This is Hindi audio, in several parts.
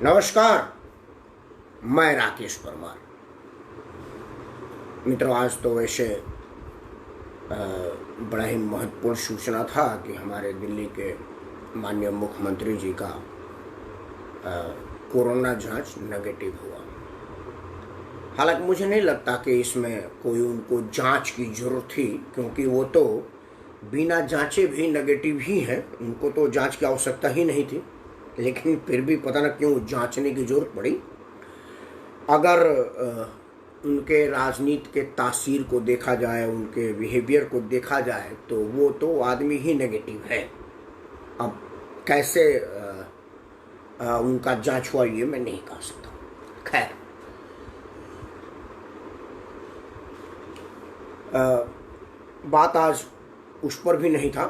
नमस्कार, मैं राकेश परमार। मित्रों, आज तो वैसे बड़ा ही महत्वपूर्ण सूचना था कि हमारे दिल्ली के माननीय मुख्यमंत्री जी का कोरोना जांच नेगेटिव हुआ। हालांकि मुझे नहीं लगता कि इसमें कोई उनको जांच की जरूरत थी, क्योंकि वो तो बिना जांचे भी नेगेटिव ही हैं। उनको तो जांच की आवश्यकता ही नहीं थी, लेकिन फिर भी पता न क्यों जांचने की जरूरत पड़ी। अगर उनके राजनीति के तासीर को देखा जाए, उनके बिहेवियर को देखा जाए, तो वो तो आदमी ही नेगेटिव है। अब कैसे उनका जांच हुआ ये मैं नहीं कह सकता। खैर, बात आज उस पर भी नहीं था।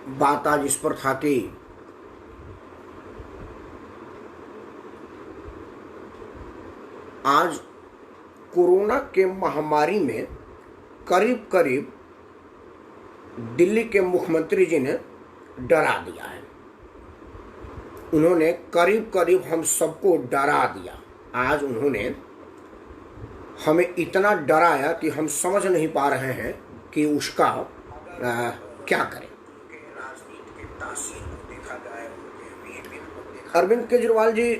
बात आज इस पर था कि आज कोरोना के महामारी में करीब करीब दिल्ली के मुख्यमंत्री जी ने डरा दिया है। उन्होंने करीब करीब हम सबको डरा दिया। आज उन्होंने हमें इतना डराया कि हम समझ नहीं पा रहे हैं कि उसका क्या करें। अरविंद केजरीवाल जी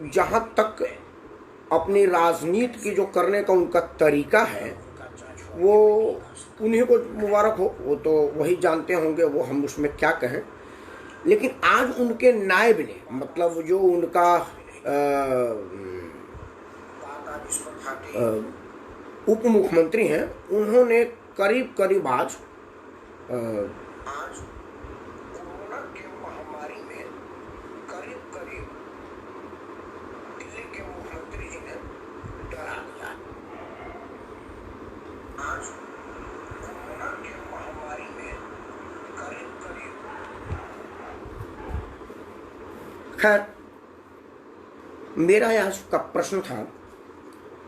जहां तक अपनी राजनीति की जो करने का उनका तरीका है, वो उन्हीं को मुबारक हो, वो तो वही जानते होंगे, वो हम उसमें क्या कहें। लेकिन आज उनके नायब ने, मतलब जो उनका उप मुख्यमंत्री हैं, उन्होंने करीब करीब आज कोरोना के महामारी में करीब करीब दिल्ली के मुख्यमंत्री जी ने डरा दिया। आज कोरोना के महामारी में करीब करीब। खैर, मेरा आज का प्रश्न था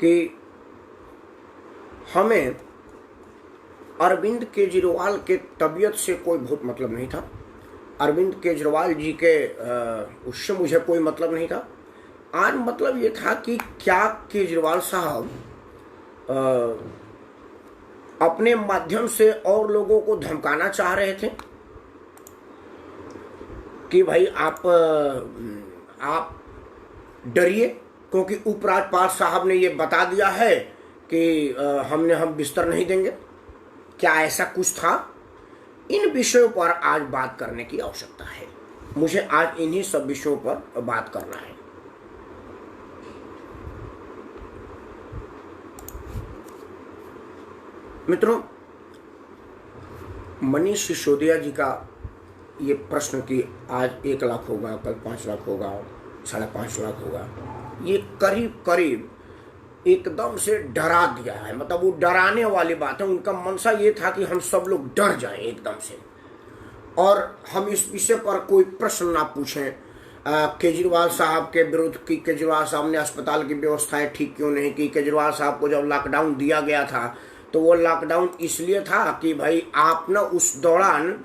कि हमें अरविंद केजरीवाल के तबीयत से कोई बहुत मतलब नहीं था। अरविंद केजरीवाल जी के उससे मुझे कोई मतलब नहीं था। आज मतलब ये था कि क्या केजरीवाल साहब अपने माध्यम से और लोगों को धमकाना चाह रहे थे कि भाई आप डरिए, क्योंकि उपराज्यपाल साहब ने ये बता दिया है कि हम बिस्तर नहीं देंगे। क्या ऐसा कुछ था? इन विषयों पर आज बात करने की आवश्यकता है। मुझे आज इन्हीं सब विषयों पर बात करना है। मित्रों, मनीष सिसोदिया जी का ये प्रश्न कि आज 1 लाख होगा, कल 5 लाख होगा, 5.5 लाख होगा, ये करीब करीब एकदम से डरा दिया है। मतलब वो डराने वाली बात है। उनका मनसा ये था कि हम सब लोग डर जाएं एकदम से, और हम इस विषय पर कोई प्रश्न ना पूछें केजरीवाल साहब के विरुद्ध कि केजरीवाल साहब ने अस्पताल की व्यवस्थाएं ठीक क्यों नहीं की। केजरीवाल साहब को जब लॉकडाउन दिया गया था, तो वो लॉकडाउन इसलिए था कि भाई आप ना उस दौरान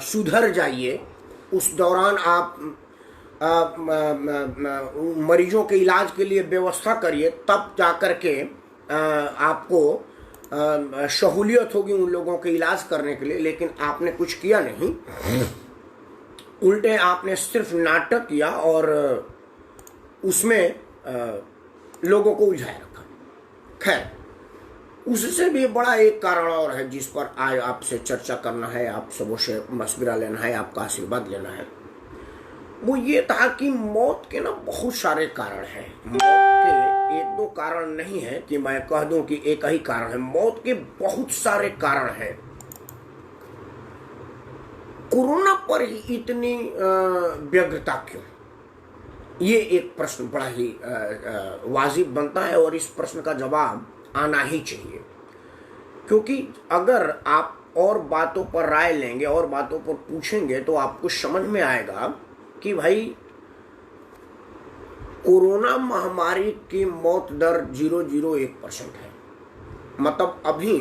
सुधर जाइए, उस दौरान आप मरीजों के इलाज के लिए व्यवस्था करिए, तब जाकर के आपको सहूलियत होगी उन लोगों के इलाज करने के लिए। लेकिन आपने कुछ किया नहीं, उल्टे आपने सिर्फ नाटक किया और उसमें लोगों को उलझाए रखा। खैर, उससे भी बड़ा एक कारण और है जिस पर आज आपसे चर्चा करना है, आप सबों से मशविरा लेना है, आपका आशीर्वाद लेना है। वो ये था कि मौत के ना बहुत सारे कारण हैं। मौत के 1-2 कारण नहीं है कि मैं कह दूं कि एक ही कारण है। मौत के बहुत सारे कारण हैं। कोरोना पर ही इतनी व्यग्रता क्यों? ये एक प्रश्न बड़ा ही वाजिब बनता है, और इस प्रश्न का जवाब आना ही चाहिए। क्योंकि अगर आप और बातों पर राय लेंगे और बातों पर पूछेंगे, तो आपको समझ में आएगा कि भाई कोरोना महामारी की मौत दर 0.01% है। मतलब अभी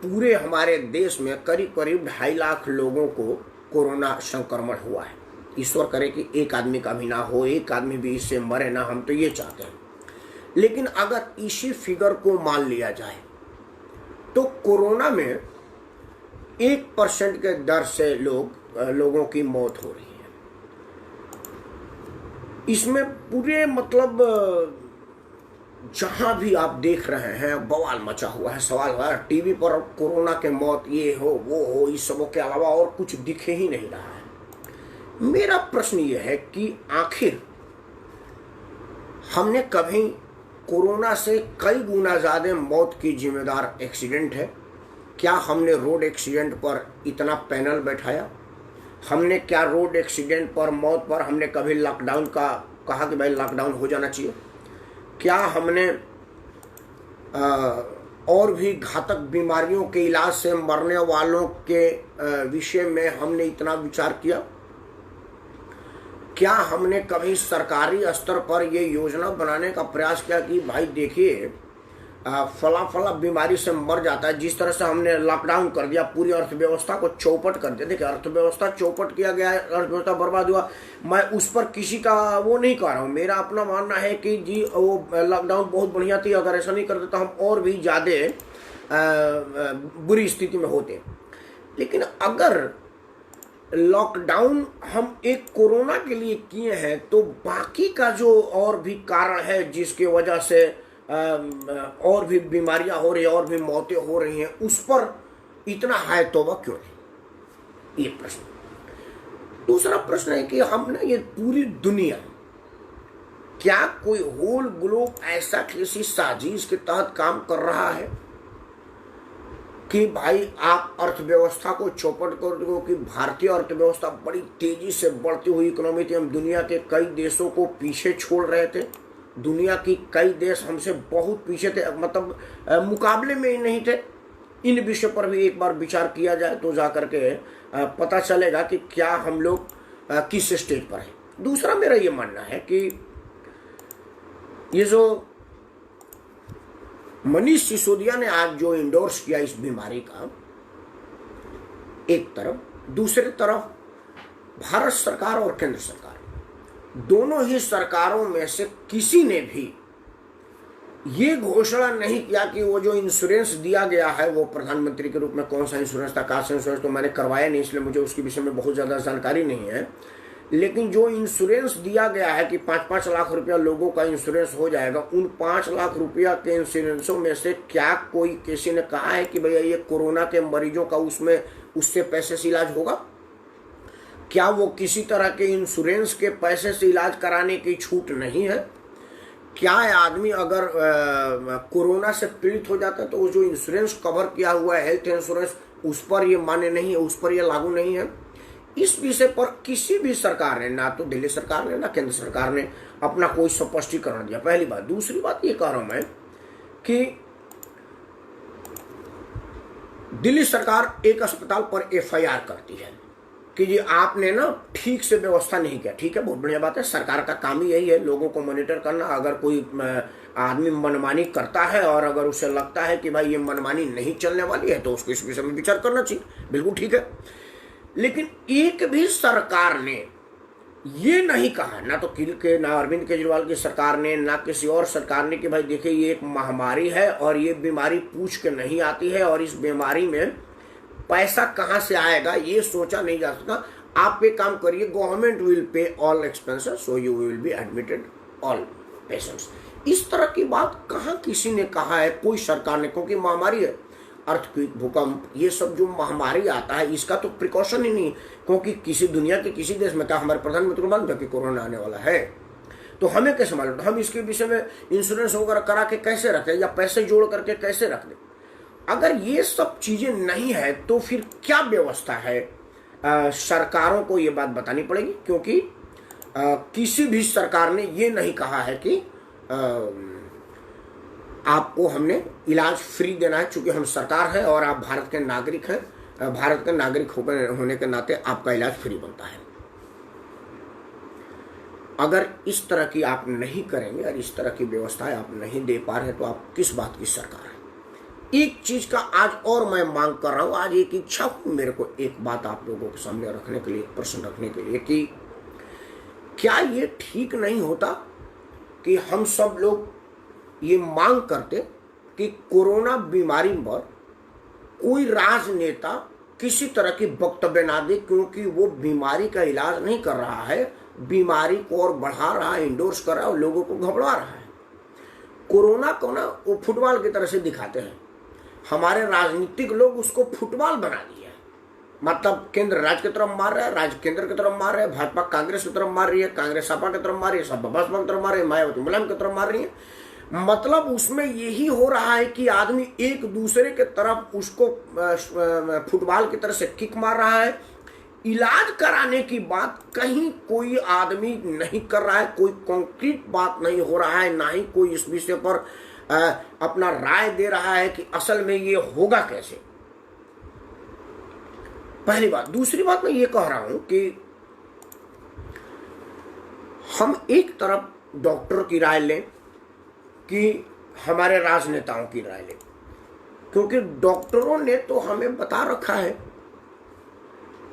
पूरे हमारे देश में करीब करीब 2.5 लाख लोगों को कोरोना संक्रमण हुआ है। ईश्वर करे कि एक आदमी का भी ना हो, एक आदमी भी इससे मरे ना, हम तो ये चाहते हैं। लेकिन अगर इसी फिगर को मान लिया जाए तो कोरोना में 1% के दर से लोगों की मौत हो रही है। इसमें पूरे मतलब जहां भी आप देख रहे हैं बवाल मचा हुआ है। सवाल हुआ है टीवी पर कोरोना के मौत ये हो वो हो, इस सबों के अलावा और कुछ दिखे ही नहीं रहा है। मेरा प्रश्न ये है कि आखिर हमने कभी कोरोना से कई गुना ज्यादा मौत की जिम्मेदार एक्सीडेंट है? क्या हमने रोड एक्सीडेंट पर इतना पैनल बैठाया? हमने क्या रोड एक्सीडेंट पर मौत पर हमने कभी लॉकडाउन का कहा कि भाई लॉकडाउन हो जाना चाहिए? क्या हमने और भी घातक बीमारियों के इलाज से मरने वालों के विषय में हमने इतना विचार किया? क्या हमने कभी सरकारी स्तर पर ये योजना बनाने का प्रयास किया कि भाई देखिए फला फला बीमारी से मर जाता है? जिस तरह से हमने लॉकडाउन कर दिया, पूरी अर्थव्यवस्था को चौपट कर दिया। देखिए अर्थव्यवस्था चौपट किया गया है, अर्थव्यवस्था बर्बाद हुआ। मैं उस पर किसी का वो नहीं कह रहा हूँ। मेरा अपना मानना है कि जी वो लॉकडाउन बहुत बढ़िया थी, अगर ऐसा नहीं करते तो हम और भी ज़्यादा बुरी स्थिति में होते। लेकिन अगर लॉकडाउन हम एक कोरोना के लिए किए हैं तो बाकी का जो और भी कारण है जिसकी वजह से और भी बीमारियां हो रही है, और भी मौतें हो रही हैं, उस पर इतना हाय तौबा क्यों नहीं? ये प्रश्न। दूसरा प्रश्न है कि हमने ये पूरी दुनिया, क्या कोई होल ग्लोब ऐसा किसी साजिश के तहत काम कर रहा है कि भाई आप अर्थव्यवस्था को चौपट कर दो? कि भारतीय अर्थव्यवस्था बड़ी तेजी से बढ़ती हुई इकोनॉमी थी, हम दुनिया के कई देशों को पीछे छोड़ रहे थे। दुनिया की कई देश हमसे बहुत पीछे थे, मतलब मुकाबले में ही नहीं थे। इन विषय पर भी एक बार विचार किया जाए तो जाकर के पता चलेगा कि क्या हम लोग किस स्टेज पर हैं। दूसरा मेरा ये मानना है कि ये जो मनीष सिसोदिया ने आज जो इंडोर्स किया इस बीमारी का, एक तरफ, दूसरी तरफ भारत सरकार और केंद्र सरकार, दोनों ही सरकारों में से किसी ने भी ये घोषणा नहीं किया कि वो जो इंश्योरेंस दिया गया है वो प्रधानमंत्री के रूप में, कौन सा इंश्योरेंस था, कास्ट इंश्योरेंस तो मैंने करवाया नहीं इसलिए मुझे उसके विषय में बहुत ज़्यादा जानकारी नहीं है। लेकिन जो इंश्योरेंस दिया गया है कि 5-5 लाख रुपया लोगों का इंश्योरेंस हो जाएगा, उन 5 लाख रुपया के इंश्योरेंसों में से क्या कोई किसी ने कहा है कि भैया ये कोरोना के मरीजों का उसमें उससे पैसे से इलाज होगा? क्या वो किसी तरह के इंश्योरेंस के पैसे से इलाज कराने की छूट नहीं है? क्या आदमी अगर कोरोना से पीड़ित हो जाता है तो जो इंश्योरेंस कवर किया हुआ है हेल्थ इंश्योरेंस, उस पर ये मान्य नहीं है, उस पर ये लागू नहीं है? इस विषय पर किसी भी सरकार ने, ना तो दिल्ली सरकार ने ना केंद्र सरकार ने अपना कोई स्पष्टीकरण दिया। पहली बात। दूसरी बात ये कह रहा हूं मैं कि दिल्ली सरकार एक अस्पताल पर एफआईआर करती है कि जी आपने ना ठीक से व्यवस्था नहीं किया। ठीक है, बहुत बढ़िया बात है, सरकार का काम ही यही है लोगों को मॉनिटर करना। अगर कोई आदमी मनमानी करता है और अगर उसे लगता है कि भाई ये मनमानी नहीं चलने वाली है तो उसको इस विषय में विचार करना चाहिए, बिल्कुल ठीक है। लेकिन एक भी सरकार ने ये नहीं कहा, ना तो ना अरविंद केजरीवाल की सरकार ने, ना किसी और सरकार ने, कि भाई देखिए ये एक महामारी है और ये बीमारी पूछ के नहीं आती है और इस बीमारी में पैसा कहां से आएगा ये सोचा नहीं जा सकता। आप एक काम करिए, government will pay all expenses so you will be admitted all patients. इस तरह की बात कहां किसी ने कहा है, कोई सरकार ने? क्योंकि महामारी है, अर्थक्वेक, भूकंप, ये सब जो महामारी आता है इसका तो प्रिकॉशन ही नहीं। क्योंकि किसी दुनिया के किसी देश में, क्या हमारे प्रधानमंत्री को मालूम था कि कोरोना आने वाला है? तो हमें कैसे मालूम? हम इसके विषय में इंश्योरेंस वगैरह करा के कैसे रखें या पैसे जोड़ करके कैसे रख दें? अगर ये सब चीजें नहीं है तो फिर क्या व्यवस्था है? सरकारों को ये बात बतानी पड़ेगी, क्योंकि किसी भी सरकार ने ये नहीं कहा है कि आपको हमने इलाज फ्री देना है। चूंकि हम सरकार है और आप भारत के नागरिक हैं, भारत के नागरिक होने के नाते आपका इलाज फ्री बनता है। अगर इस तरह की आप नहीं करेंगे और इस तरह की व्यवस्थाएं आप नहीं दे पा रहे तो आप किस बात की सरकार है? एक चीज का आज और मैं मांग कर रहा हूं, आज एक इच्छा मेरे को एक बात आप लोगों के सामने रखने के लिए, प्रश्न रखने के लिए, कि क्या ये ठीक नहीं होता कि हम सब लोग ये मांग करते कि कोरोना बीमारी पर कोई राजनेता किसी तरह की वक्तव्य ना दे, क्योंकि वो बीमारी का इलाज नहीं कर रहा है, बीमारी को और बढ़ा रहा है, इंडोर्स कर रहा है और लोगों को घबरा रहा है। कोरोना को ना वो फुटबॉल की तरह से दिखाते हैं, हमारे राजनीतिक लोग उसको फुटबॉल बना दिया है। मतलब केंद्र राज्य की तरफ मार रहा है, राज्य केंद्र की तरफ मार रहा है, भाजपा कांग्रेस की तरफ मार रही है, कांग्रेस सपा की तरफ मार रही है, सपा बसपा की तरफ मार रही है, मायावती मुलायम की तरफ मार रही है। मतलब उसमें यही हो रहा है कि आदमी एक दूसरे के तरफ उसको फुटबॉल की तरह से किक मार रहा है। इलाज कराने की बात कहीं कोई आदमी नहीं कर रहा है, कोई कॉन्क्रीट बात नहीं हो रहा है, ना ही कोई इस विषय पर अपना राय दे रहा है कि असल में ये होगा कैसे। पहली बात। दूसरी बात मैं ये कह रहा हूं कि हम एक तरफ डॉक्टर की राय लें कि हमारे राजनेताओं की राय लें, क्योंकि डॉक्टरों ने तो हमें बता रखा है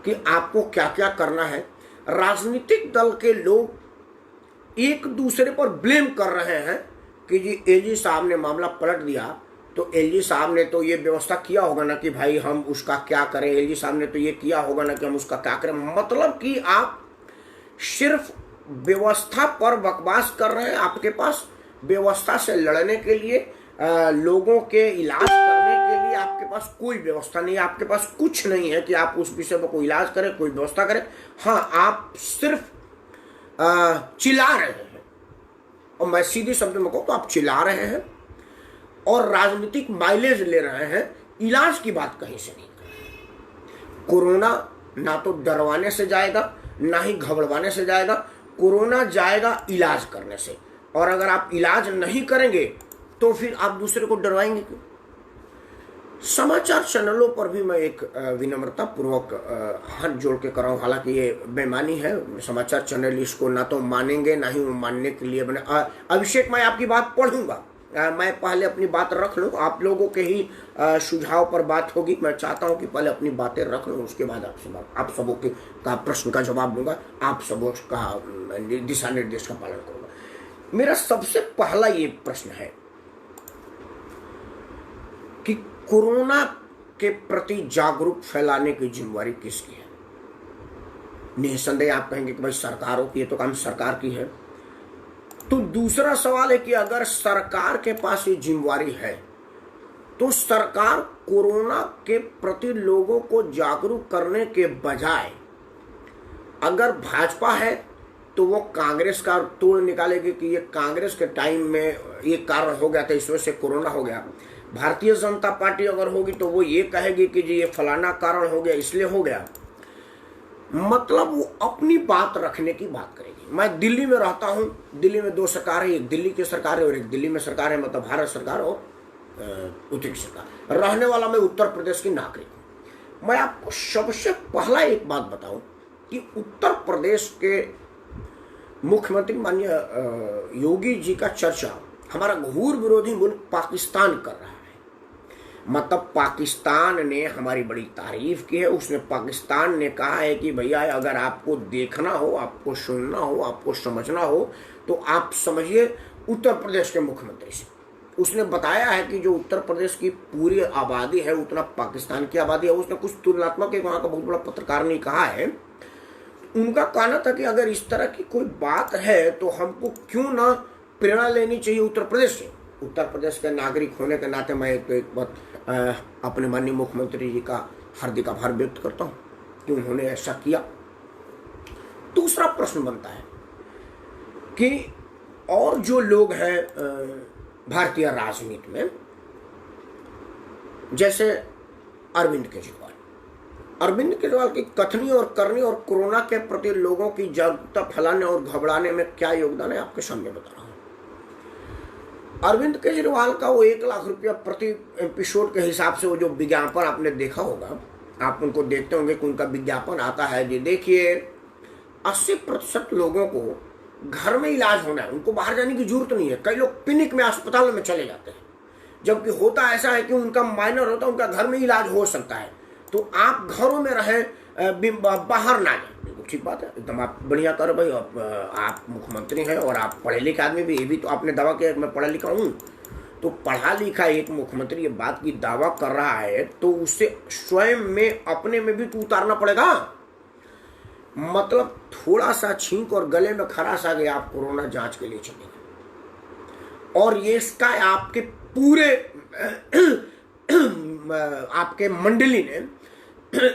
कि आपको क्या क्या करना है। राजनीतिक दल के लोग एक दूसरे पर ब्लेम कर रहे हैं कि जी एलजी साहब ने मामला पलट दिया, तो एलजी साहब ने तो ये व्यवस्था किया होगा ना कि भाई हम उसका क्या करें, एलजी साहब ने तो ये किया होगा ना कि हम उसका क्या करें। मतलब कि आप सिर्फ व्यवस्था पर बकवास कर रहे हैं। आपके पास व्यवस्था से लड़ने के लिए, लोगों के इलाज करने के लिए आपके पास कोई व्यवस्था नहीं है, आपके पास कुछ नहीं है कि आप उस विषय पर कोई इलाज करें, कोई व्यवस्था करें। हाँ, आप सिर्फ चिल्ला रहे हैं, और मैं सीधे शब्द में कहूँ तो आप चिल्ला रहे हैं और राजनीतिक माइलेज ले रहे हैं, इलाज की बात कहीं से नहीं कर रहे। कोरोना ना तो डरवाने से जाएगा, ना ही घबराने से जाएगा। कोरोना जाएगा इलाज करने से, और अगर आप इलाज नहीं करेंगे तो फिर आप दूसरे को डरवाएंगे क्यों। समाचार चैनलों पर भी मैं एक विनम्रता पूर्वक हाथ जोड़ के कर रहा हूँ, हालांकि ये बेईमानी है। समाचार चैनल इसको ना तो मानेंगे, ना ही वो मानने के लिए बने। अभिषेक, मैं आपकी बात पढ़ूंगा, मैं पहले अपनी बात रख लूँ। आप लोगों के ही सुझाव पर बात होगी। मैं चाहता हूँ कि पहले अपनी बातें रख लूँ, उसके बाद आपसे बात, आप सबों का प्रश्न का जवाब दूंगा, आप सबों का दिशा निर्देश का पालन करूंगा। मेरा सबसे पहला ये प्रश्न है कि कोरोना के प्रति जागरूक फैलाने की जिम्मेवारी किसकी है। निसंदेह आप कहेंगे कि भाई सरकारों की, ये तो काम सरकार की है। तो दूसरा सवाल है कि अगर सरकार के पास ये जिम्मेवारी है तो सरकार कोरोना के प्रति लोगों को जागरूक करने के बजाय, अगर भाजपा है तो वो कांग्रेस का तोड़ निकालेगी कि ये कांग्रेस के टाइम में ये कारण हो गया था, इस वजह से कोरोना हो गया। भारतीय जनता पार्टी अगर होगी तो वो ये कहेगी कि जी ये फलाना कारण हो गया, इसलिए हो गया। मतलब वो अपनी बात रखने की बात करेगी। मैं दिल्ली में रहता हूं, दिल्ली में दो सरकार है, एक दिल्ली की सरकार है और एक दिल्ली में सरकार है, मतलब भारत सरकार और उत्तरी सरकार। रहने वाला मैं उत्तर प्रदेश की नागरिक हूं। मैं आपको सबसे पहला एक बात बताऊं कि उत्तर प्रदेश के मुख्यमंत्री माननीय योगी जी का चर्चा हमारा घूर विरोधी मुल्क पाकिस्तान कर रहा है। मतलब पाकिस्तान ने हमारी बड़ी तारीफ की है। उसने, पाकिस्तान ने कहा है कि भैया अगर आपको देखना हो, आपको सुनना हो, आपको समझना हो तो आप समझिए उत्तर प्रदेश के मुख्यमंत्री से। उसने बताया है कि जो उत्तर प्रदेश की पूरी आबादी है उतना पाकिस्तान की आबादी है। उसने कुछ तुलनात्मक, एक वहाँ का बहुत बड़ा पत्रकार ने कहा है, उनका कहना था कि अगर इस तरह की कोई बात है तो हमको क्यों ना प्रेरणा लेनी चाहिए उत्तर प्रदेश से। उत्तर प्रदेश के नागरिक होने के नाते मैं तो एक बात अपने माननीय मुख्यमंत्री जी का हार्दिक आभार व्यक्त करता हूँ कि उन्होंने ऐसा किया। दूसरा प्रश्न बनता है कि और जो लोग हैं भारतीय राजनीति में, जैसे अरविंद केजरीवाल की कथनी और करनी और कोरोना के प्रति लोगों की जागरूकता फैलाने और घबराने में क्या योगदान है, आपके सामने बता रहा हूं। अरविंद केजरीवाल का वो 1 लाख रुपया प्रति एपिसोड के हिसाब से वो जो विज्ञापन आपने देखा होगा, आप उनको देखते होंगे कि उनका विज्ञापन आता है जी देखिए 80% लोगों को घर में इलाज होना है, उनको बाहर जाने की जरूरत नहीं है। कई लोग क्लिनिक में, अस्पताल में चले जाते हैं, जबकि होता ऐसा है कि उनका माइनर होता है, उनका घर में इलाज हो सकता है। तो आप घरों में रहें, बाहर ना जाए। ठीक बात है, एकदम आप बढ़िया करो भाई। आप मुख्यमंत्री हैं और आप पढ़े लिखे आदमी भी, ये भी तो आपने दावा किया मैं पढ़ा लिखा हूँ। तो पढ़ा लिखा एक मुख्यमंत्री ये बात की दावा कर रहा है तो उसे स्वयं में अपने में भी तो उतारना पड़ेगा। मतलब थोड़ा सा छींक और गले में खराश आ गया, आप कोरोना जांच के लिए चले गए और ये इसका आपके पूरे आपके मंडली ने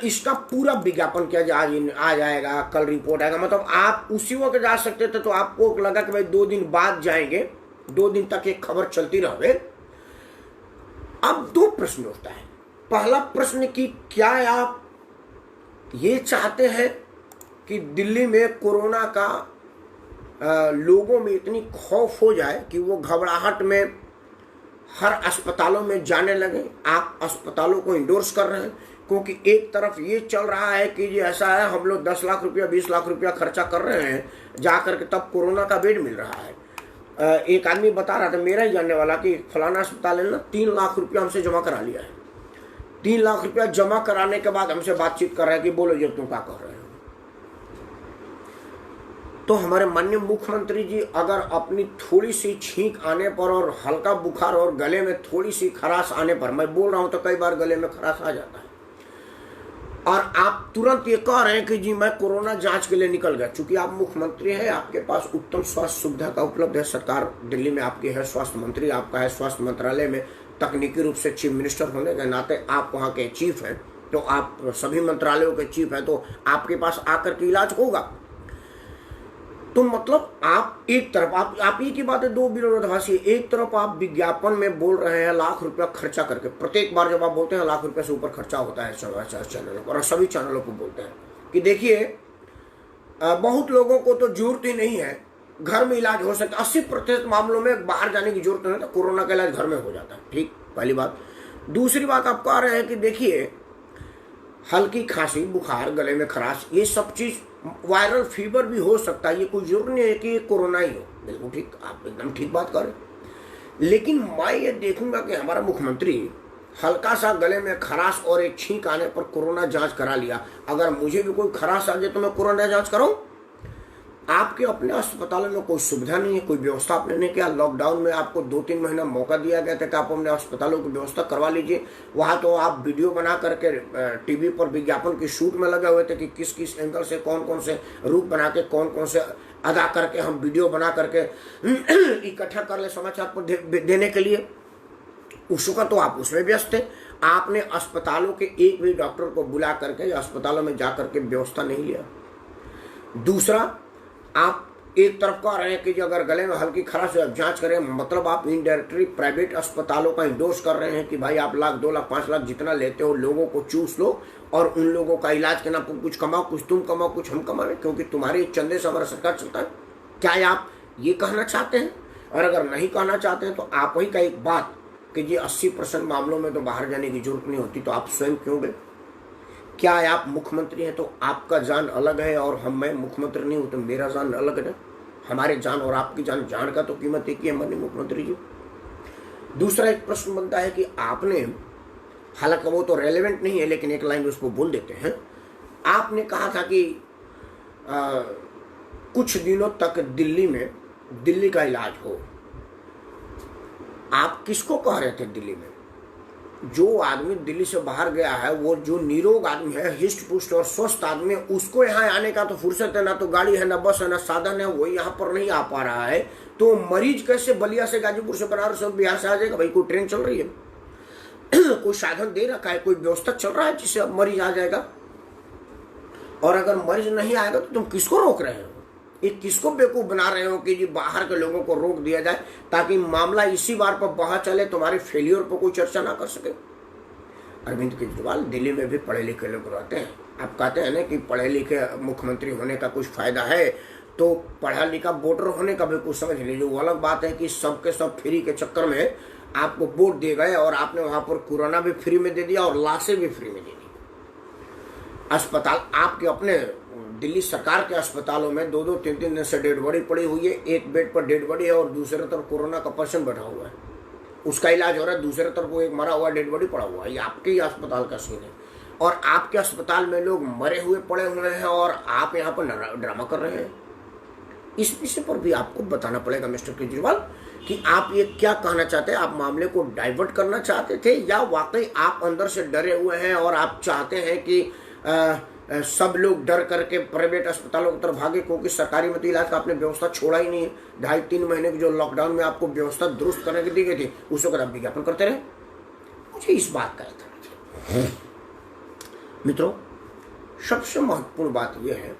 इसका पूरा विज्ञापन किया, आज आ जाएगा, कल रिपोर्ट आएगा। मतलब आप उसी वक्त जा सकते थे तो आपको लगा कि भाई 2 दिन बाद जाएंगे, 2 दिन तक एक खबर चलती रहे। अब 2 प्रश्न उठता है। पहला प्रश्न कि क्या आप ये चाहते हैं कि दिल्ली में कोरोना का लोगों में इतनी खौफ हो जाए कि वो घबराहट में हर अस्पतालों में जाने लगे? आप अस्पतालों को इंडोर्स कर रहे हैं क्योंकि एक तरफ ये चल रहा है कि ये ऐसा है, हम लोग 10 लाख रुपया 20 लाख रुपया खर्चा कर रहे हैं जाकर के, तब कोरोना का बेड मिल रहा है। एक आदमी बता रहा था, मेरा ही जानने वाला, कि फलाना अस्पताल है ना 3 लाख रुपया हमसे जमा करा लिया है। 3 लाख रुपया जमा कराने के बाद हमसे बातचीत कर रहे हैं कि बोलो जब तुम क्या कर रहे हो। तो हमारे माननीय मुख्यमंत्री जी अगर अपनी थोड़ी सी छींक आने पर और हल्का बुखार और गले में थोड़ी सी खराश आने पर, मैं बोल रहा हूं तो कई बार गले में खराश आ जाता है, और आप तुरंत ये कह रहे हैं कि जी मैं कोरोना जांच के लिए निकल गया। चूंकि आप मुख्यमंत्री हैं, आपके पास उत्तम स्वास्थ्य सुविधा का उपलब्ध है, सरकार दिल्ली में आपकी है, स्वास्थ्य मंत्री आपका है, स्वास्थ्य मंत्रालय में तकनीकी रूप से चीफ मिनिस्टर होने के नाते आप वहाँ के चीफ हैं, तो आप सभी मंत्रालयों के चीफ हैं, तो आपके पास आकर के इलाज होगा। तो मतलब आप एक तरफ आप एक ही बात है, 2 विरोधाभासी। एक तरफ आप विज्ञापन में बोल रहे हैं लाख रुपया खर्चा करके, प्रत्येक बार जब आप बोलते हैं लाख रुपया से ऊपर खर्चा होता है समाचार चैनलों पर, और सभी चैनलों को बोलते हैं कि देखिए बहुत लोगों को तो जरूरत ही नहीं है, घर में इलाज हो सकता है। 80% मामलों में बाहर जाने की जरूरत नहीं है, तो कोरोना का इलाज घर में हो जाता है। ठीक, पहली बात। दूसरी बात आप कह रहे हैं कि देखिए हल्की खांसी, बुखार, गले में खराश, ये सब चीज वायरल फीवर भी हो सकता है, ये कोई जरूर नहीं है कि ये कोरोना ही हो। बिल्कुल ठीक, आप एकदम ठीक बात कर रहे हैं। लेकिन मैं ये देखूंगा कि हमारा मुख्यमंत्री हल्का सा गले में खराश और एक छींक आने पर कोरोना जांच करा लिया। अगर मुझे भी कोई खराश आ जाए तो मैं कोरोना जांच कराऊं? आपके अपने अस्पतालों में कोई सुविधा नहीं है, कोई व्यवस्था आपने नहीं किया। लॉकडाउन में आपको 2-3 महीना मौका दिया गया था कि आप अपने अस्पतालों की व्यवस्था करवा लीजिए। वहाँ तो आप वीडियो बना करके टीवी पर विज्ञापन की शूट में लगे हुए थे कि किस किस एंगल से कौन कौन से रूप बना के, कौन कौन से अदा करके हम वीडियो बना करके इकट्ठा कर ले समाचार पर देने के लिए। उसका तो आप उसमें व्यस्त थे। आपने अस्पतालों के एक भी डॉक्टर को बुला करके अस्पतालों में जा करके व्यवस्था नहीं लिया। दूसरा, आप एक तरफ कह रहे हैं कि अगर गले में हल्की खराश है जांच करें, मतलब आप इनडायरेक्टली प्राइवेट अस्पतालों का इंडोर्स कर रहे हैं कि भाई आप लाख, 2 लाख, 5 लाख जितना लेते हो लोगों को चूस लो और उन लोगों का इलाज के नाम पर कुछ कमाओ, कुछ तुम कमाओ, कुछ हम कमाएं, क्योंकि तुम्हारे चंदे से हमारा सरकार चलता है। क्या आप ये कहना चाहते हैं? और अगर नहीं कहना चाहते हैं तो आप वही का एक बात कि जी 80% मामलों में तो बाहर जाने की जरूरत नहीं होती, तो आप स्वयं क्यों गए? क्या आप मुख्यमंत्री हैं तो आपका जान अलग है और मैं मुख्यमंत्री नहीं हूं तो मेरा जान अलग है? हमारे जान और आपकी जान का तो कीमत एक ही है माननीय मुख्यमंत्री जी। दूसरा एक प्रश्न बनता है कि आपने, हालांकि वो तो रेलेवेंट नहीं है लेकिन एक लाइन उसको बोल देते हैं, आपने कहा था कि कुछ दिनों तक दिल्ली का इलाज हो। आप किसको कह रहे थे दिल्ली में? जो आदमी दिल्ली से बाहर गया है, वो जो निरोग आदमी है, हिस्ट पुष्ट और स्वस्थ आदमी है, उसको यहाँ आने का तो फुर्सत है, ना तो गाड़ी है, ना बस है, ना साधन है, वो यहाँ पर नहीं आ पा रहा है। तो मरीज कैसे बलिया से, गाजीपुर से, बनारस से, बिहार से आ जाएगा? भाई कोई ट्रेन चल रही है, कोई साधन दे रखा है, कोई व्यवस्था चल रहा है जिससे अब मरीज आ जाएगा। और अगर मरीज नहीं आएगा तो तुम किसको रोक रहे हो? ये किसको बेवकूफ बना रहे हो कि जी बाहर के लोगों को रोक दिया जाए ताकि मामला इसी बार पर बहा चले, तुम्हारे फेलियर पर कोई चर्चा ना कर सके। अरविंद केजरीवाल दिल्ली में भी पढ़े लिखे लोग रहते हैं। आप कहते हैं ना कि पढ़े लिखे मुख्यमंत्री होने का कुछ फायदा है, तो पढ़ा लिखा वोटर होने का भी कुछ समझ लीजिए। वो अलग बात है कि सबके सब फ्री के चक्कर में आपको वोट दे गए और आपने वहां पर कोरोना भी फ्री में दे दिया और लाशें भी फ्री में दे दी। अस्पताल आपके अपने दिल्ली सरकार के अस्पतालों में 2-2, 3-3 दिन से डेड बॉडी पड़ी हुई है। एक बेड पर डेड बॉडी है और दूसरे तरफ कोरोना का पेशेंट बैठा हुआ है, उसका इलाज हो रहा है। दूसरे तरफ वो एक मरा हुआ डेड बॉडी पड़ा हुआ है। ये आपके ही अस्पताल का सीन है। और आपके अस्पताल में लोग मरे हुए पड़े हुए हैं और आप यहाँ पर ड्रामा कर रहे हैं। इस विषय पर भी आपको बताना पड़ेगा मिस्टर केजरीवाल कि आप ये क्या कहना चाहते हैं। आप मामले को डाइवर्ट करना चाहते थे या वाकई आप अंदर से डरे हुए हैं और आप चाहते हैं कि सब लोग डर करके प्राइवेट अस्पतालों की तरफ भागे, क्योंकि सरकारी में तो इलाज का आपने व्यवस्था छोड़ा ही नहीं है। 2.5-3 महीने की जो लॉकडाउन में आपको व्यवस्था दुरुस्त करने की दी गई थी, उसको आप विज्ञापन करते रहे। मुझे इस बात का था मित्रों, सबसे महत्वपूर्ण बात यह है,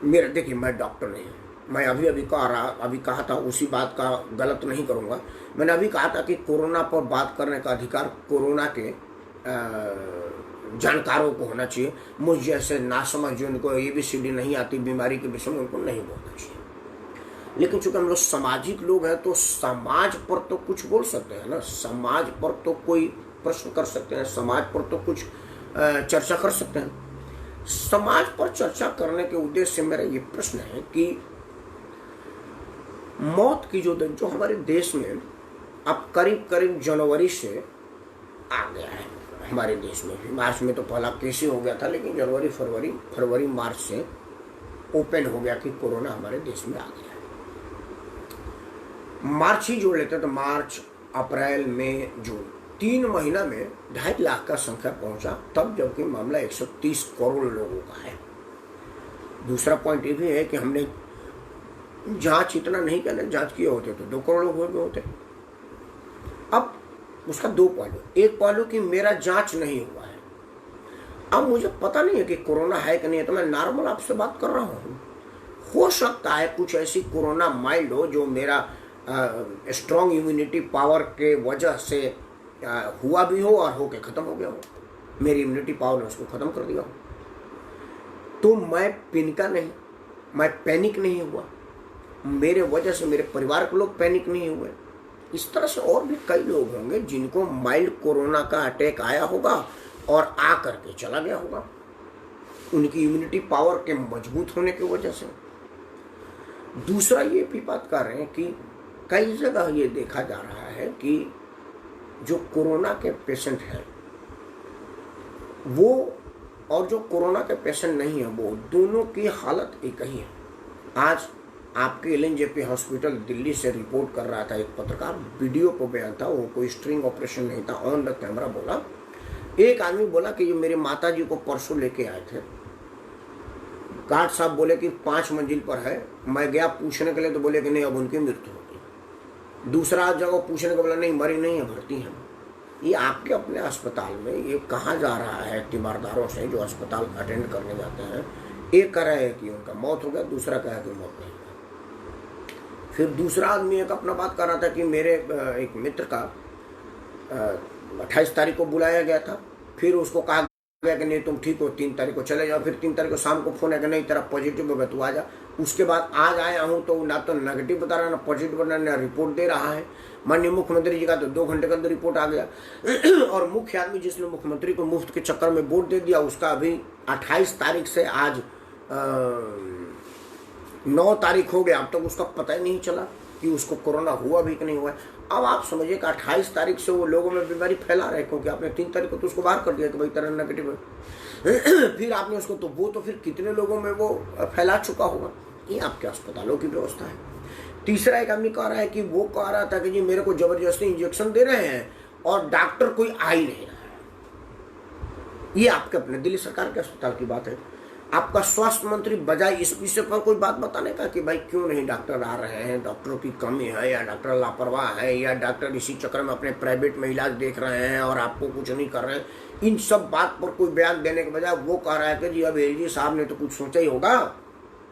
मेरा देखिए मैं डॉक्टर नहीं हूँ, मैं अभी कहा था उसी बात का गलत नहीं करूँगा। मैंने अभी कहा था कि कोरोना पर बात करने का अधिकार कोरोना के जानकारों को होना चाहिए। मुझ जैसे नासमझ जिनको ABCD नहीं आती बीमारी के विषय में, उनको नहीं बोलना चाहिए। लेकिन चूंकि हम लोग सामाजिक लोग हैं तो समाज पर तो कुछ बोल सकते हैं ना, समाज पर तो कोई प्रश्न कर सकते हैं, समाज पर तो कुछ चर्चा कर सकते हैं। समाज पर चर्चा करने के उद्देश्य से मेरा ये प्रश्न है कि मौत की जो हमारे देश में अब करीब जनवरी से आ गया है, हमारे देश में भी मार्च में तो पहला केस ही हो गया था, लेकिन जनवरी फरवरी मार्च से ओपन हो गया कि कोरोना हमारे देश में आ गया है। मार्च ही जोड़ लेते तो मार्च, अप्रैल, मई, जून, 3 महीना में 2.5 लाख का संख्या पहुंचा, तब जबकि मामला 130 करोड़ लोगों का है। दूसरा पॉइंट ये भी है कि हमने जांच इतना नहीं करना, जांच किए होते तो 2 करोड़ लोग हुए होते। अब उसका 2 पहलू, एक पहलू कि मेरा जांच नहीं हुआ है। अब मुझे पता नहीं है कि कोरोना है कि नहीं है, तो मैं नॉर्मल आपसे बात कर रहा हूँ। हो सकता है कुछ ऐसी कोरोना माइल्ड हो जो मेरा स्ट्रॉन्ग इम्यूनिटी पावर के वजह से हुआ भी हो और होके खत्म हो गया हो, मेरी इम्यूनिटी पावर ने उसको खत्म कर दिया हो। तो मैं पिनका नहीं, मैं पैनिक नहीं हुआ, मेरे वजह से मेरे परिवार के लोग पैनिक नहीं हुए। इस तरह से और भी कई लोग होंगे जिनको माइल्ड कोरोना का अटैक आया होगा और आ करके चला गया होगा, उनकी इम्यूनिटी पावर के मजबूत होने की वजह से। दूसरा ये भी बात कर रहे हैं कि कई जगह ये देखा जा रहा है कि जो कोरोना के पेशेंट हैं वो और जो कोरोना के पेशेंट नहीं है वो दोनों की हालत एक ही है। आज आपके LNJP हॉस्पिटल दिल्ली से रिपोर्ट कर रहा था एक पत्रकार, वीडियो को बयान था, वो कोई स्ट्रिंग ऑपरेशन नहीं था, ऑन द कैमरा बोला। एक आदमी बोला कि जो मेरे माताजी को परसों लेके आए थे, गार्ड साहब बोले कि 5 मंजिल पर है। मैं गया पूछने के लिए तो बोले कि नहीं अब उनकी मृत्यु होगी। दूसरा जगह पूछने को बोला नहीं मरी नहीं है, भर्ती है। ये आपके अपने अस्पताल में ये कहा जा रहा है तीमारदारों से जो अस्पताल अटेंड करने जाते हैं, एक कह रहे हैं कि उनका मौत हो गया, दूसरा कहा कि मौत नहीं। फिर दूसरा आदमी एक अपना बात कर रहा था कि मेरे एक मित्र का 28 तारीख को बुलाया गया था, फिर उसको कहा गया कि नहीं तुम ठीक हो, 3 तारीख को चले जाओ। फिर 3 तारीख को शाम को फोन है कि नहीं तेरा पॉजिटिव होगा तू आ जा। उसके बाद आज आया हूँ तो ना तो नेगेटिव बता रहा है, ना पॉजिटिव बता रहा है, ना रिपोर्ट दे रहा है। माननीय मुख्यमंत्री जी का तो 2 घंटे के अंदर रिपोर्ट आ गया। और मुख्य आदमी जिसने मुख्यमंत्री को मुफ्त के चक्कर में वोट दे दिया, उसका अभी 28 तारीख से आज 9 तारीख हो गया, अब तक उसका पता ही नहीं चला कि उसको कोरोना हुआ भी कि नहीं हुआ। अब आप समझिए कि 28 तारीख से वो लोगों में बीमारी फैला रहे, क्योंकि आपने 3 तारीख को तो उसको बाहर कर दिया कि भाई तेरा नेगेटिव है। फिर आपने उसको तो वो तो फिर कितने लोगों में वो फैला चुका होगा। ये आपके अस्पतालों की व्यवस्था है। तीसरा एक आदमी कह रहा है कि वो कह रहा था कि जी मेरे को जबरदस्ती इंजेक्शन दे रहे हैं और डॉक्टर कोई आ ही नहीं रहा है। ये आपके अपने दिल्ली सरकार के अस्पताल की बात है। आपका स्वास्थ्य मंत्री बजाय इस विषय पर कोई बात बताने का कि भाई क्यों नहीं डॉक्टर आ रहे हैं, डॉक्टरों की कमी है या डॉक्टर लापरवाह है या डॉक्टर इसी चक्कर में अपने प्राइवेट में इलाज देख रहे हैं और आपको कुछ नहीं कर रहे हैं, इन सब बात पर कोई बयान देने के बजाय वो कह रहा है कि जी अब एलजी साहब ने तो कुछ सोचा ही होगा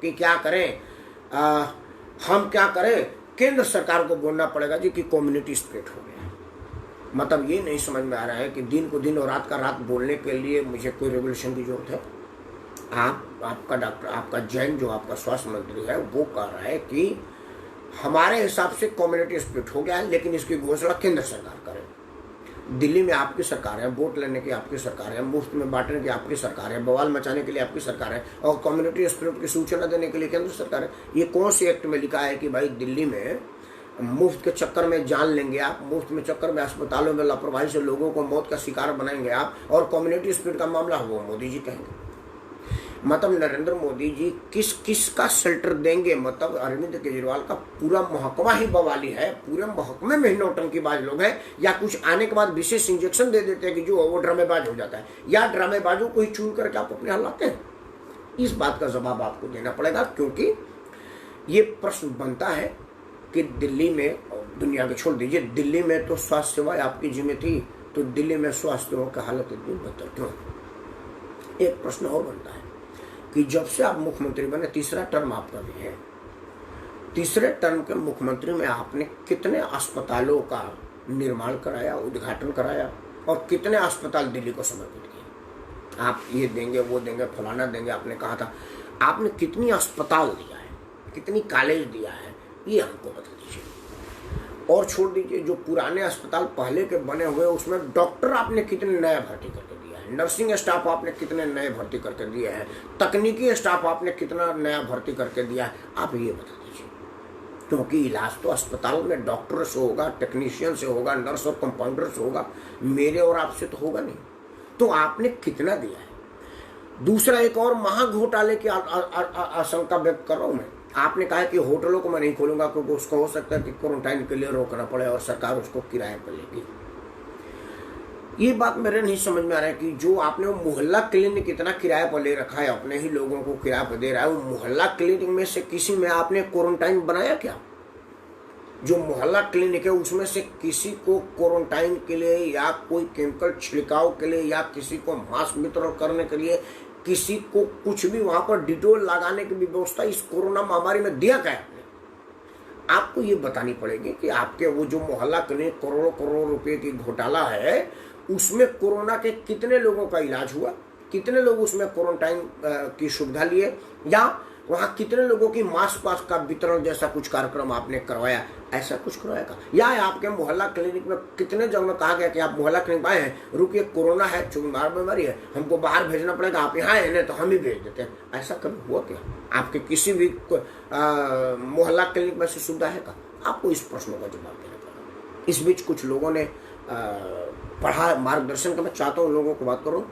कि क्या करें, हम क्या करें, केंद्र सरकार को बोलना पड़ेगा जी कि कम्युनिटी स्प्रेड हो गया। मतलब ये नहीं समझ में आ रहा है कि दिन को दिन और रात का रात बोलने के लिए मुझे कोई रेवोल्यूशन की जरूरत है। आपका डॉक्टर, आपका जैन जो आपका स्वास्थ्य मंत्री है वो कह रहा है कि हमारे हिसाब से कम्युनिटी स्प्लिट हो गया है, लेकिन इसकी घोषणा केंद्र सरकार करे। दिल्ली में आपकी सरकार है, वोट लेने की आपकी सरकार है, मुफ्त में बांटने की आपकी सरकार है, बवाल मचाने के लिए आपकी सरकार है, और कम्युनिटी स्प्लिट की सूचना देने के लिए केंद्र सरकार है। ये कौन से एक्ट में लिखा है कि भाई दिल्ली में मुफ्त के चक्कर में जान लेंगे आप, मुफ्त में चक्कर में अस्पतालों में लापरवाही से लोगों को मौत का शिकार बनाएंगे आप, और कम्युनिटी स्पिरिट का मामला वो मोदी जी कहेंगे। मतलब नरेंद्र मोदी जी किस किस का शेल्टर देंगे। मतलब अरविंद केजरीवाल का पूरा महकमा ही बवाली है, पूरे महकमे में ही नौटंकीबाज लोग हैं, या कुछ आने के बाद विशेष इंजेक्शन दे देते हैं कि जो वो ड्रामेबाज हो जाता है, या ड्रामेबाजों को ही चुन करके आप अपने यहाँ लाते हैं। इस बात का जवाब आपको देना पड़ेगा, क्योंकि ये प्रश्न बनता है कि दिल्ली में, दुनिया के छोड़ दीजिए, दिल्ली में तो स्वास्थ्य सेवाएं आपकी जिम्मे थी, तो दिल्ली में स्वास्थ्य सेवाओं की हालत इतनी बदतर क्यों। एक प्रश्न और बनता है कि जब से आप मुख्यमंत्री बने, तीसरा टर्म आपका भी है, तीसरे टर्म के मुख्यमंत्री में आपने कितने अस्पतालों का निर्माण कराया, उद्घाटन कराया, और कितने अस्पताल दिल्ली को समर्पित किए। आप ये देंगे, वो देंगे, फलाना देंगे, आपने कहा था, आपने कितनी अस्पताल दिया है, कितनी कॉलेज दिया है, ये हमको बता दीजिए। और छोड़ दीजिए, जो पुराने अस्पताल पहले के बने हुए उसमें डॉक्टर आपने कितने नए भर्ती करके दिया है, नर्सिंग स्टाफ आपने कितने नए भर्ती करके दिए हैं, तकनीकी स्टाफ आपने कितना नया भर्ती करके दिया है, आप ये बता दीजिए। क्योंकि इलाज तो अस्पताल में डॉक्टर से होगा, टेक्नीशियन से होगा, नर्स और कंपाउंडर से होगा, मेरे और आपसे तो होगा नहीं। तो आपने कितना दिया है। दूसरा, एक और महाघोटाले की आशंका व्यक्त कर रहा हूं मैं। आपने कहा कि होटलों को मैं नहीं खोलूंगा क्योंकि उसको हो सकता है कि क्वारंटाइन के लिए रोकना पड़े और सरकार उसको किराए पर लेगी। ये बात मेरे नहीं समझ में आ रहा है कि जो आपने वो मोहल्ला क्लिनिक कितना किराए पर ले रखा है, अपने ही लोगों को किराए पर दे रहा है, वो मोहल्ला क्लिनिक में से किसी में आपने क्वारंटाइन बनाया क्या। जो मोहल्ला क्लिनिक है उसमें से किसी को क्वारंटाइन के लिए, या कोई केमिकल छिड़काव के लिए, या किसी को मास्क वितरण करने के लिए, किसी को कुछ भी वहां पर डिटोल लगाने की व्यवस्था इस कोरोना महामारी में दिया क्या आपने। आपको ये बतानी पड़ेगी कि आपके वो जो मोहल्ला क्लिनिक करोड़ों करोड़ रुपए की घोटाला है, उसमें कोरोना के कितने लोगों का इलाज हुआ, कितने लोग उसमें क्वारंटाइन की सुविधा लिए, या वहां कितने लोगों की मास्क पास का वितरण जैसा कुछ कार्यक्रम आपने करवाया, ऐसा कुछ करवाएगा। या आपके मोहल्ला क्लिनिक में कितने जगह में कहा गया कि आप मोहल्ला क्लिनिक आए हैं, रुकिए कोरोना है, चुनबार बीमारी है, हमको बाहर भेजना पड़ेगा, आप यहाँ आए नहीं तो हम ही भेज देते हैं। ऐसा कभी हुआ क्या आपके किसी भी मोहल्ला क्लिनिक में से सुविधा है का। आपको इस प्रश्नों का जवाब देना पड़ेगा। इस बीच कुछ लोगों ने पढ़ा, मार्गदर्शन का मैं चाहता हूँ लोगों को बात करूँ।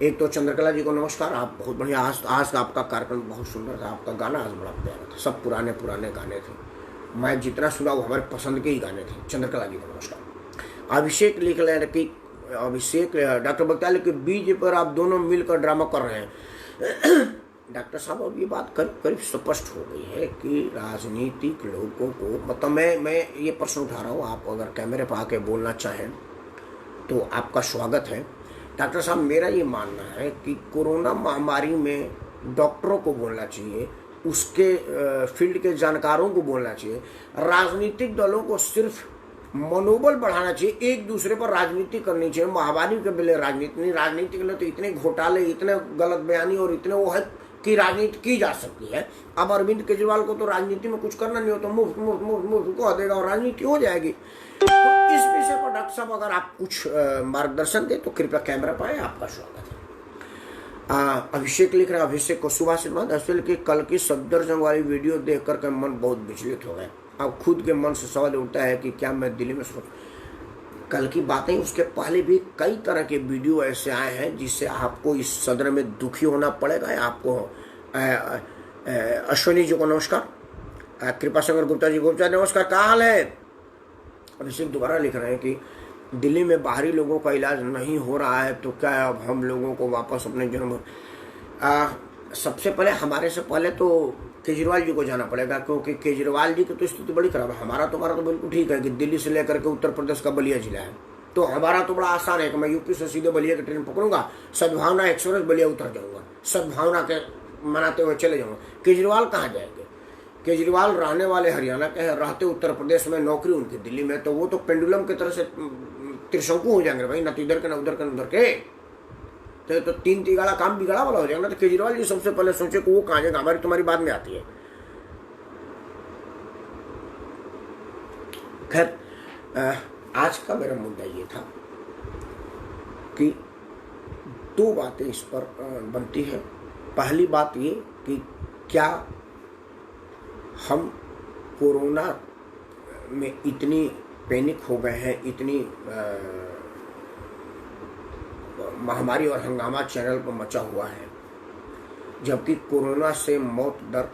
एक तो चंद्रकला जी को नमस्कार, आप बहुत बढ़िया, आज का आपका कार्यक्रम बहुत सुंदर था, आपका गाना आज बड़ा प्यारा था, सब पुराने पुराने गाने थे, मैं जितना सुना वो हमारे पसंद के ही गाने थे। चंद्रकला जी को नमस्कार। अभिषेक लिख रहे हैं कि अभिषेक डॉक्टर बगताल के बीज पर आप दोनों मिलकर ड्रामा कर रहे हैं। डॉक्टर साहब, अब ये बात करीब करीब स्पष्ट हो गई है कि राजनीतिक लोगों को, मतलब मैं ये प्रश्न उठा रहा हूँ, आप अगर कैमरे पर आके बोलना चाहें तो आपका स्वागत है। डॉक्टर साहब, मेरा ये मानना है कि कोरोना महामारी में डॉक्टरों को बोलना चाहिए, उसके फील्ड के जानकारों को बोलना चाहिए, राजनीतिक दलों को सिर्फ मनोबल बढ़ाना चाहिए, एक दूसरे पर राजनीति करनी चाहिए। महामारी के लिए राजनीति नहीं, राजनीति के लिए तो इतने घोटाले, इतने गलत बयानी और इतने वो है कि राजनीति की जा सकती है। अब अरविंद केजरीवाल को तो राजनीति में कुछ करना नहीं हो, तो मुफ्त मुफ्त मुफ्त मुफ्त को देगा और राजनीति हो जाएगी। तो इस विषय पर डॉक्टर साहब अगर आप कुछ मार्गदर्शन दें तो कृपया कैमरा पाए, आपका स्वागत है। अभिषेक लिख रहे हैं, अभिषेक को सुभाष असल की कल की सफदरजंग वाली वीडियो देख कर मन बहुत विचलित हो गए। अब खुद के मन से सवाल उठता है कि क्या मैं दिल्ली में कल की बातें, उसके पहले भी कई तरह के वीडियो ऐसे आए हैं जिससे आपको इस सदर में दुखी होना पड़ेगा। आपको अश्विनी जी को नमस्कार, कृपा शंकर गुप्ता जी, गुप्ता नमस्कार, क्या हाल है। अभिषेक दोबारा लिख रहे हैं कि दिल्ली में बाहरी लोगों का इलाज नहीं हो रहा है तो क्या अब हम लोगों को वापस अपने जन्म, सबसे पहले हमारे से पहले तो केजरीवाल जी को जाना पड़ेगा, क्योंकि केजरीवाल जी की तो स्थिति बड़ी खराब है। हमारा तो बिल्कुल ठीक है कि दिल्ली से लेकर के उत्तर प्रदेश का बलिया जिला है, तो हमारा तो बड़ा आसान है कि मैं यूपी से सीधे बलिया की ट्रेन पकड़ूंगा, सद्भावना एक्सप्रेस बलिया उतर जाऊंगा, सद्भावना के मनाते हुए चले जाऊंगा। केजरीवाल कहाँ जाएंगे, केजरीवाल रहने वाले हरियाणा के हैं, रहते उत्तर प्रदेश में, नौकरी उनकी दिल्ली में, तो वो तो पेंडुलम की तरह से त्रिशंकु हो जाएंगे भाई, न तो इधर के न उधर के न उधर के, तो तीन तिगाड़ा काम बिगड़ा वाला हो जाएगा। तो केजरीवाल जी सबसे पहले सोचे कि वो कहाँ जाएगा, हमारी तुम्हारी बात में आती है। खैर, आज का मेरा मुद्दा ये था कि दो बातें इस पर बनती है। पहली बात ये कि क्या हम कोरोना में इतनी पैनिक हो गए हैं, इतनी महामारी और हंगामा चैनल पर मचा हुआ है, जबकि कोरोना से मौत दर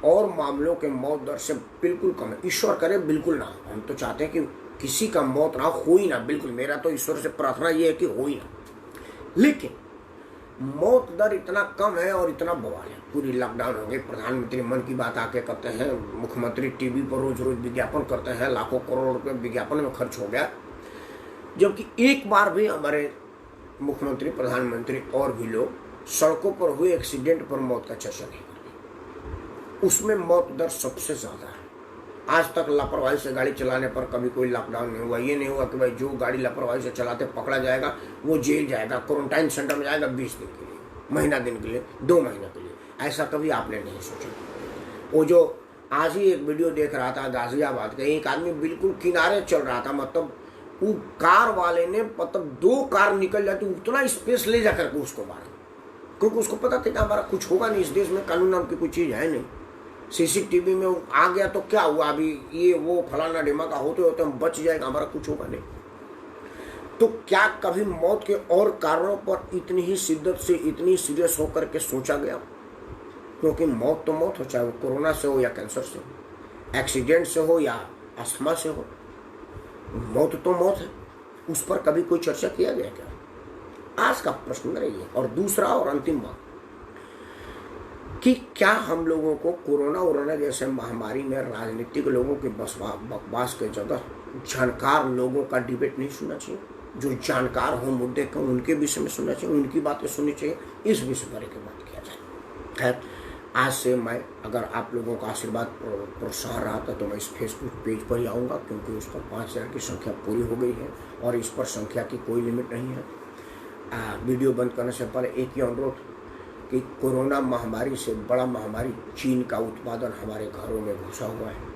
और मामलों के मौत दर से बिल्कुल कम है। ईश्वर करे बिल्कुल ना हो, हम तो चाहते हैं कि किसी का मौत ना हो ही ना, बिल्कुल। मेरा तो ईश्वर से प्रार्थना ये है कि हो ही ना, लेकिन मौत दर इतना कम है और इतना बवाल है। पूरी लॉकडाउन हो गई, प्रधानमंत्री मन की बात आके करते हैं, मुख्यमंत्री टीवी पर रोज रोज विज्ञापन करते हैं, लाखों करोड़ रुपए विज्ञापन में खर्च हो गया, जबकि एक बार भी हमारे मुख्यमंत्री, प्रधानमंत्री और भी लोग सड़कों पर हुए एक्सीडेंट पर मौत का चर्चा नहीं करते। उसमें मौत दर सबसे ज्यादा है। आज तक लापरवाही से गाड़ी चलाने पर कभी कोई लॉकडाउन नहीं हुआ। ये नहीं हुआ कि भाई जो गाड़ी लापरवाही से चलाते पकड़ा जाएगा वो जेल जाएगा, क्वारंटाइन सेंटर में जाएगा 20 दिन के लिए, महीना दिन के लिए, 2 महीने के लिए। ऐसा कभी आपने नहीं सोचा। वो जो आज ही एक वीडियो देख रहा था गाजियाबाद का, एक आदमी बिल्कुल किनारे चल रहा था, मतलब वो कार वाले ने मतलब 2 कार निकल जाती उतना स्पेस ले जाकर के उसको मारा, क्योंकि उसको पता था कि हमारा कुछ होगा नहीं, इस देश में कानून नाम की कोई चीज है नहीं। सीसीटीवी में आ गया तो क्या हुआ, अभी ये वो फलाना ढिमाका होते होते हम बच जाएगा, हमारा कुछ होगा नहीं। तो क्या कभी मौत के और कारणों पर इतनी ही शिद्दत से, इतनी सीरियस होकर के सोचा गया? क्योंकि मौत तो मौत हो, चाहे वो कोरोना से हो या कैंसर से हो, एक्सीडेंट से हो या अस्थमा से हो, मौत तो मौत है। उस पर कभी कोई चर्चा किया गया क्या? आज का प्रश्न मेरा ये। और दूसरा और अंतिम बात कि क्या हम लोगों को कोरोना जैसे महामारी में राजनीतिक लोगों के बकवास के जगह जानकार लोगों का डिबेट नहीं सुनना चाहिए? जो जानकार हो मुद्दे को, उनके विषय में सुनना चाहिए, उनकी बातें सुननी चाहिए, इस विषय पर एक बात किया जाए। खैर, आज से मैं, अगर आप लोगों का आशीर्वाद प्रोत्साहन रहा था तो मैं इस फेसबुक पेज पर ही आऊँगा, क्योंकि उस पर 5000 की संख्या पूरी हो गई है और इस पर संख्या की कोई लिमिट नहीं है। वीडियो बंद करने से पहले एक ही अनुरोध कि कोरोना महामारी से बड़ा महामारी चीन का उत्पादन हमारे घरों में घुसा हुआ है।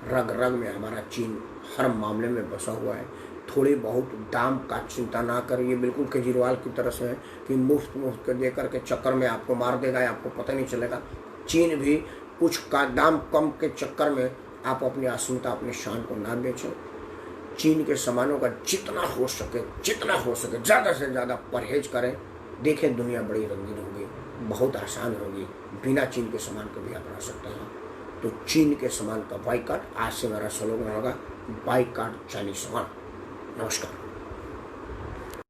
रग रग में हमारा चीन हर मामले में बसा हुआ है। थोड़ी बहुत दाम का चिंता ना करिए, बिल्कुल केजरीवाल की तरह से है कि मुफ्त के देकर के चक्कर में आपको मार देगा, आपको पता नहीं चलेगा। चीन भी कुछ का दाम कम के चक्कर में आप अपनी अस्मिता, अपनी शान को ना बेचें। चीन के सामानों का जितना हो सके ज़्यादा से ज़्यादा परहेज करें। देखें, दुनिया बड़ी रंगीन होगी, बहुत आसान होगी, बिना चीन के सामान को भी आप बना सकते हैं। तो चीन के सामान का बाइकाट, आज से मेरा स्लोगन होगा, बाइकाट चाइनीज सामान। नमस्कार।